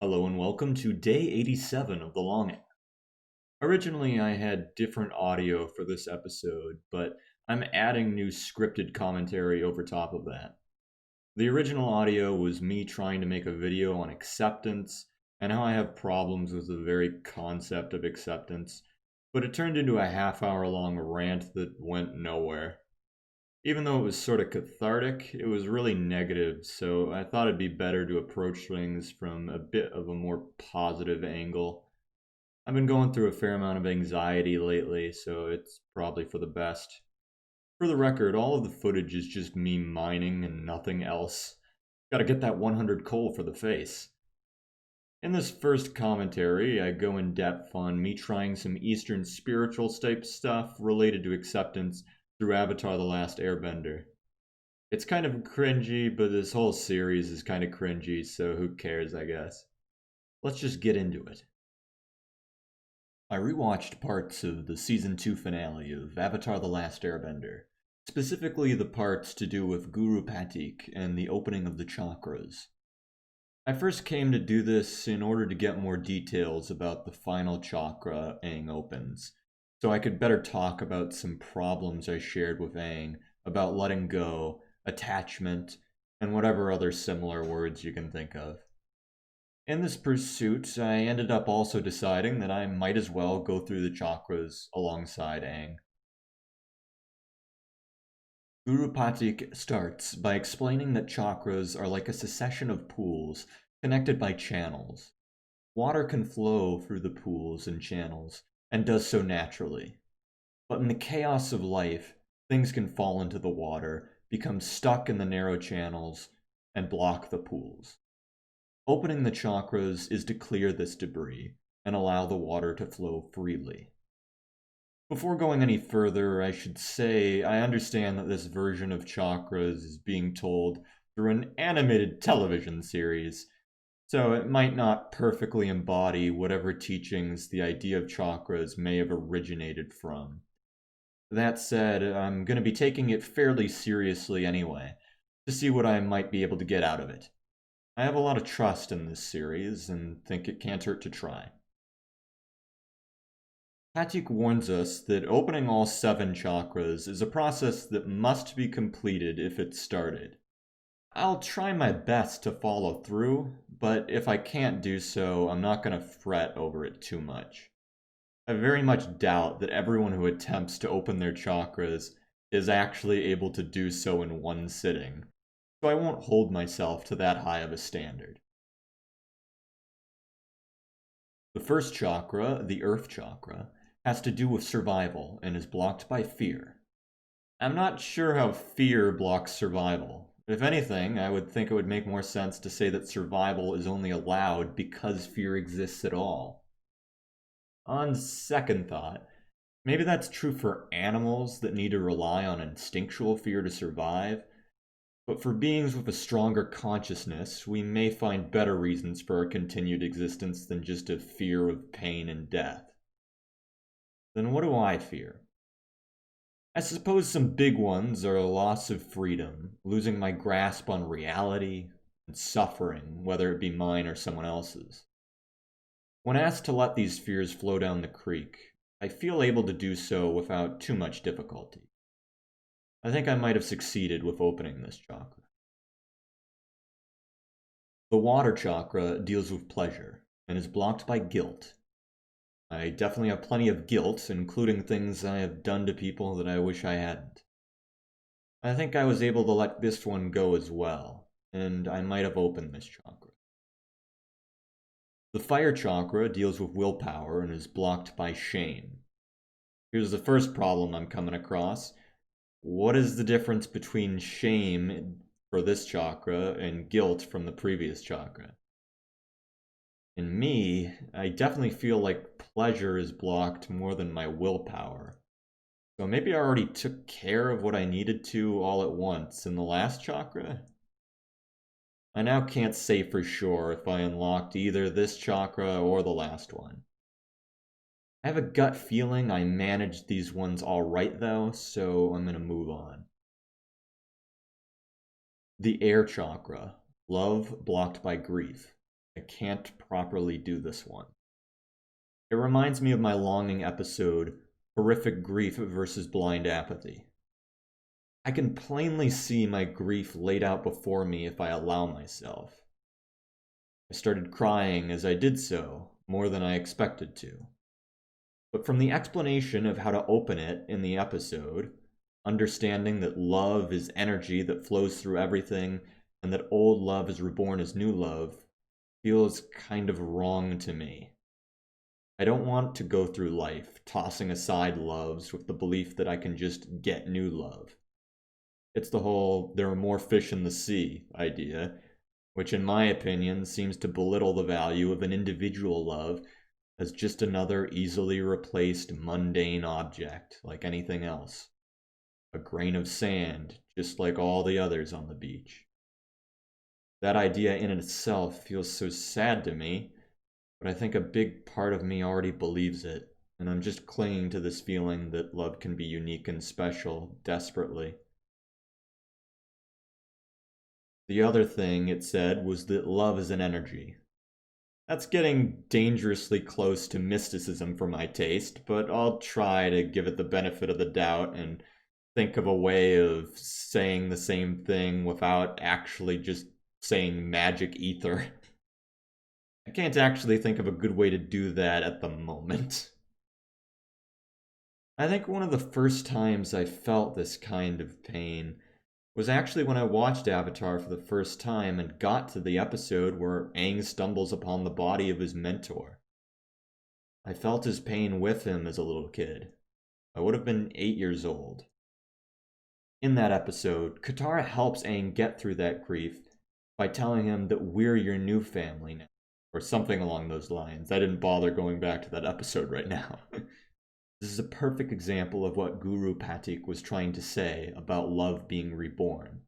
Hello and welcome to day 87 of the Longing. Originally, I had different audio for this episode, but I'm adding new scripted commentary over top of that. The original audio was me trying to make a video on acceptance and how I have problems with the very concept of acceptance, but it turned into a half-hour long rant that went nowhere. Even though it was sort of cathartic, it was really negative, so I thought it'd be better to approach things from a bit of a more positive angle. I've been going through a fair amount of anxiety lately, so it's probably for the best. For the record, all of the footage is just me mining and nothing else. Gotta get that 100 coal for the face. In this first commentary, I go in depth on me trying some Eastern spiritual type stuff related to acceptance through Avatar The Last Airbender. It's kind of cringy, but this whole series is kind of cringy, so who cares, I guess. Let's just get into it. I rewatched parts of the season 2 finale of Avatar The Last Airbender, specifically the parts to do with Guru Patik and the opening of the chakras. I first came to do this in order to get more details about the final chakra Aang opens, so I could better talk about some problems I shared with Aang about letting go, attachment, and whatever other similar words you can think of. In this pursuit, I ended up also deciding that I might as well go through the chakras alongside Aang. Guru Patik starts by explaining that chakras are like a succession of pools connected by channels. Water can flow through the pools and channels, and does so naturally. But in the chaos of life, things can fall into the water, become stuck in the narrow channels, and block the pools. Opening the chakras is to clear this debris and allow the water to flow freely. Before going any further, I should say I understand that this version of chakras is being told through an animated television series, so it might not perfectly embody whatever teachings the idea of chakras may have originated from. That said, I'm going to be taking it fairly seriously anyway, to see what I might be able to get out of it. I have a lot of trust in this series and think it can't hurt to try. Patik warns us that opening all 7 chakras is a process that must be completed if it's started. I'll try my best to follow through, but if I can't do so, I'm not going to fret over it too much. I very much doubt that everyone who attempts to open their chakras is actually able to do so in one sitting, so I won't hold myself to that high of a standard. The first chakra, the Earth chakra, has to do with survival and is blocked by fear. I'm not sure how fear blocks survival. If anything, I would think it would make more sense to say that survival is only allowed because fear exists at all. On second thought, maybe that's true for animals that need to rely on instinctual fear to survive, but for beings with a stronger consciousness, we may find better reasons for our continued existence than just a fear of pain and death. Then what do I fear? I suppose some big ones are a loss of freedom, losing my grasp on reality, and suffering, whether it be mine or someone else's. When asked to let these fears flow down the creek, I feel able to do so without too much difficulty. I think I might have succeeded with opening this chakra. The water chakra deals with pleasure and is blocked by guilt. I definitely have plenty of guilt, including things I have done to people that I wish I hadn't. I think I was able to let this one go as well, and I might have opened this chakra. The fire chakra deals with willpower and is blocked by shame. Here's the first problem I'm coming across. What is the difference between shame for this chakra and guilt from the previous chakra? In me, I definitely feel like pleasure is blocked more than my willpower. So maybe I already took care of what I needed to all at once in the last chakra? I now can't say for sure if I unlocked either this chakra or the last one. I have a gut feeling I managed these ones alright though, so I'm gonna move on. The air chakra, love blocked by grief. I can't properly do this one. It reminds me of my longing episode, Horrific Grief versus Blind Apathy. I can plainly see my grief laid out before me if I allow myself. I started crying as I did so, more than I expected to. But from the explanation of how to open it in the episode, understanding that love is energy that flows through everything, and that old love is reborn as new love, feels kind of wrong to me. I don't want to go through life tossing aside loves with the belief that I can just get new love. It's the whole "there are more fish in the sea" idea, which in my opinion seems to belittle the value of an individual love as just another easily replaced mundane object like anything else. A grain of sand, just like all the others on the beach. That idea in itself feels so sad to me, but I think a big part of me already believes it, and I'm just clinging to this feeling that love can be unique and special desperately. The other thing it said was that love is an energy. That's getting dangerously close to mysticism for my taste, but I'll try to give it the benefit of the doubt and think of a way of saying the same thing without actually just saying magic ether. I can't actually think of a good way to do that at the moment. I think one of the first times I felt this kind of pain was actually when I watched Avatar for the first time and got to the episode where Aang stumbles upon the body of his mentor. I felt his pain with him as a little kid. I would have been 8 years old. In that episode, Katara helps Aang get through that grief by telling him that we're your new family now, or something along those lines. I didn't bother going back to that episode right now. This is a perfect example of what Guru Patik was trying to say about love being reborn.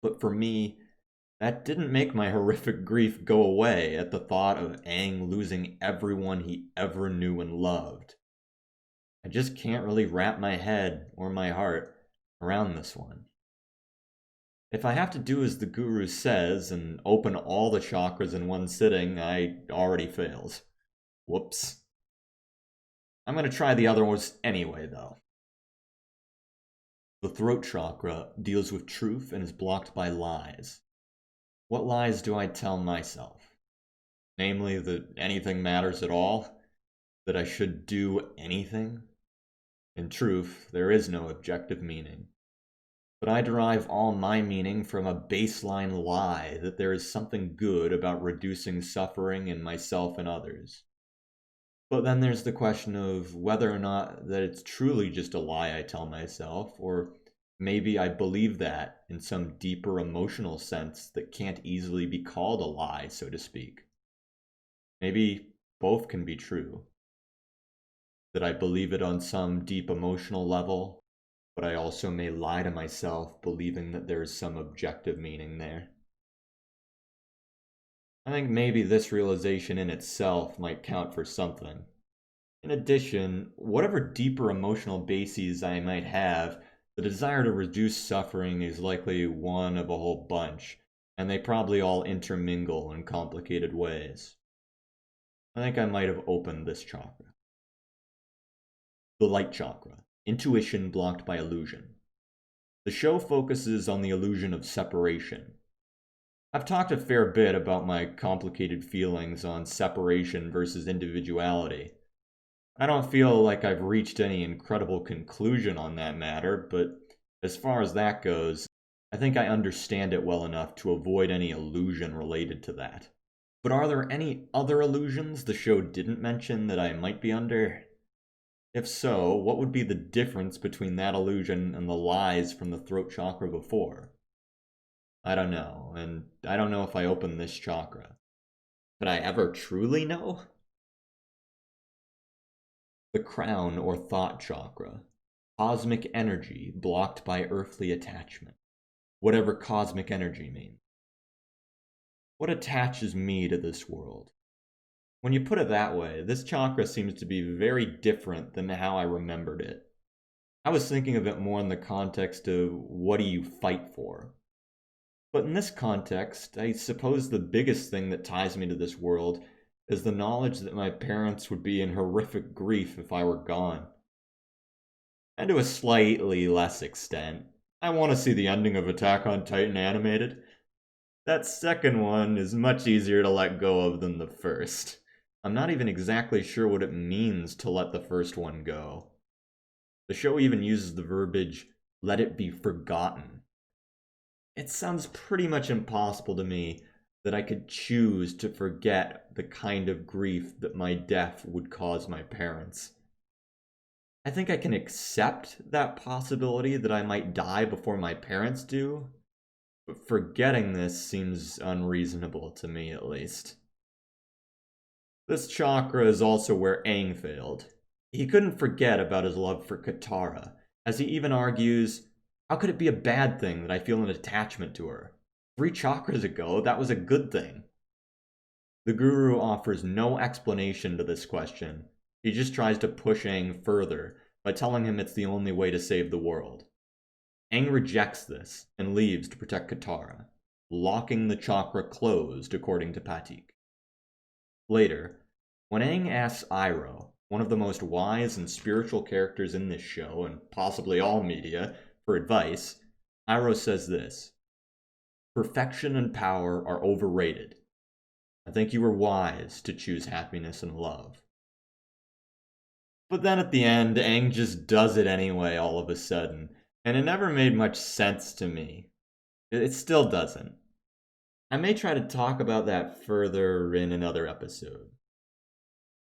But for me, that didn't make my horrific grief go away at the thought of Aang losing everyone he ever knew and loved. I just can't really wrap my head or my heart around this one. If I have to do as the Guru says and open all the chakras in one sitting, I already failed. Whoops. I'm going to try the other ones anyway, though. The throat chakra deals with truth and is blocked by lies. What lies do I tell myself? Namely, that anything matters at all? That I should do anything? In truth, there is no objective meaning. But I derive all my meaning from a baseline lie that there is something good about reducing suffering in myself and others. But then there's the question of whether or not that it's truly just a lie I tell myself, or maybe I believe that in some deeper emotional sense that can't easily be called a lie, so to speak. Maybe both can be true. That I believe it on some deep emotional level, but I also may lie to myself believing that there is some objective meaning there. I think maybe this realization in itself might count for something. In addition, whatever deeper emotional bases I might have, the desire to reduce suffering is likely one of a whole bunch, and they probably all intermingle in complicated ways. I think I might have opened this chakra. The light chakra, intuition blocked by illusion. The show focuses on the illusion of separation. I've talked a fair bit about my complicated feelings on separation versus individuality. I don't feel like I've reached any incredible conclusion on that matter, but as far as that goes, I think I understand it well enough to avoid any illusion related to that. But are there any other illusions the show didn't mention that I might be under? If so, what would be the difference between that illusion and the lies from the throat chakra before? I don't know, and I don't know if I open this chakra. Could I ever truly know? The crown or thought chakra. Cosmic energy blocked by earthly attachment. Whatever cosmic energy means. What attaches me to this world? When you put it that way, this chakra seems to be very different than how I remembered it. I was thinking of it more in the context of what do you fight for? But in this context, I suppose the biggest thing that ties me to this world is the knowledge that my parents would be in horrific grief if I were gone. And to a slightly less extent, I want to see the ending of Attack on Titan animated. That second one is much easier to let go of than the first. I'm not even exactly sure what it means to let the first one go. The show even uses the verbiage, let it be forgotten. It sounds pretty much impossible to me that I could choose to forget the kind of grief that my death would cause my parents. I think I can accept that possibility that I might die before my parents do, but forgetting this seems unreasonable to me at least. This chakra is also where Aang failed. He couldn't forget about his love for Katara, as he even argues, how could it be a bad thing that I feel an attachment to her? 3 chakras ago, that was a good thing. The Guru offers no explanation to this question. He just tries to push Aang further by telling him it's the only way to save the world. Aang rejects this and leaves to protect Katara, locking the chakra closed according to Patik. Later, when Aang asks Iroh, one of the most wise and spiritual characters in this show, and possibly all media, for advice, Iroh says this: perfection and power are overrated. I think you were wise to choose happiness and love. But then at the end, Aang just does it anyway all of a sudden, and it never made much sense to me. It still doesn't. I may try to talk about that further in another episode.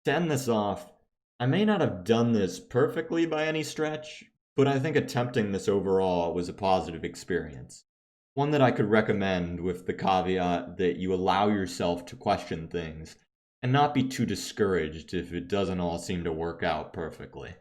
To end this off, I may not have done this perfectly by any stretch, but I think attempting this overall was a positive experience. One that I could recommend with the caveat that you allow yourself to question things and not be too discouraged if it doesn't all seem to work out perfectly.